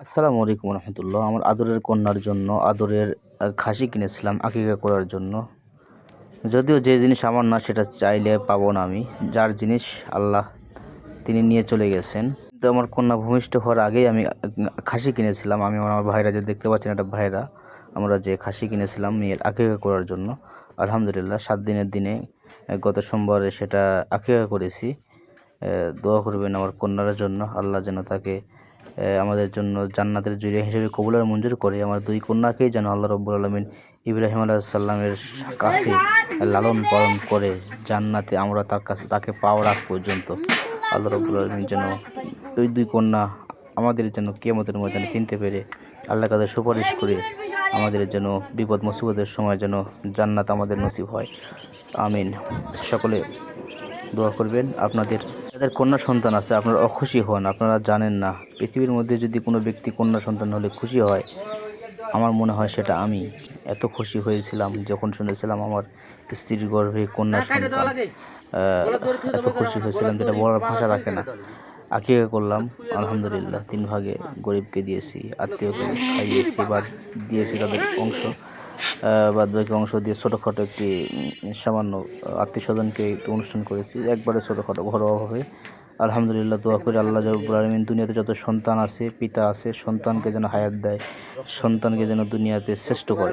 আসসালামু আলাইকুম রহমতুল্লাহ। আমার আদরের কন্যার জন্য আদরের খাসি কিনেছিলাম আকিকা করার জন্য। যদিও যে জিনিস আমার না সেটা চাইলে পাবো না আমি, যার জিনিস আল্লাহ তিনি নিয়ে চলে গেছেন। কিন্তু আমার কন্যা ভূমিষ্ঠ হওয়ার আগেই আমি খাসি কিনেছিলাম। আমি আমার ভাইরা যে দেখতে পাচ্ছেন, এটা ভাইরা, আমরা যে খাসি কিনেছিলাম মেয়ের আকিকা করার জন্য। আলহামদুলিল্লাহ 7 দিনের দিনে গত সোমবারে সেটা আকিকা করেছি। দোয়া করবেন আমার কন্যার জন্য, আল্লাহ যেন তাকে আমাদের জন্য জান্নাতের জুরিয়া হিসেবে কবুল আর মঞ্জুর করে। আমার 2 কন্যাকেই যেন আল্লাহ রাব্বুল আলামিন ইব্রাহিম আলাইহিস সালামের কাছে লালন পালন করে জান্নাতে আমরা তাকে পাওয়ার আগ পর্যন্ত আল্লাহ রাব্বুল আলামিন যেন ওই 2 কন্যা আমাদের যেন কিয়ামতের ময়দানে চিনতে পেরে আল্লাহর কাছে সুপারিশ করে আমাদের যেন বিপদ মুসিবতের সময় যেন জান্নাত আমাদের নসিব হয়। আমিন। সকলে দোয়া করবেন। যাদের কন্যা সন্তান আছে আপনারা অখুশি হন, আপনারা জানেন না পৃথিবীর মধ্যে যদি কোনো ব্যক্তি কন্যা সন্তান হলে খুশি হয়, আমার মনে হয় সেটা আমি। এত খুশি হয়েছিলাম যখন শুনেছিলাম আমার স্ত্রীর গর্ভে কন্যা সন্তান। এত খুশি হয়েছিলাম যেটা বলার ভাষা রাখে না। আকিকা করলাম আলহামদুলিল্লাহ, 3 ভাগে গরিবকে দিয়েছি, আত্মীয়কে খাইয়েছি বা দিয়েছি তাদের অংশ, বাদ বাকি অংশ দিয়ে ছোটোখাটো একটি সামান্য আত্মীয় স্বজনকে একটু অনুষ্ঠান করেছি, একবারে ছোটোখাটো ঘরোয়াভাবে। আলহামদুলিল্লাহ, দোয়া করি আল্লাহ রাব্বুল আলামিন দুনিয়াতে যত সন্তান আছে, পিতা আছে, সন্তানকে যেন হায়াত দেয়, সন্তানকে যেন দুনিয়াতে শ্রেষ্ঠ করে।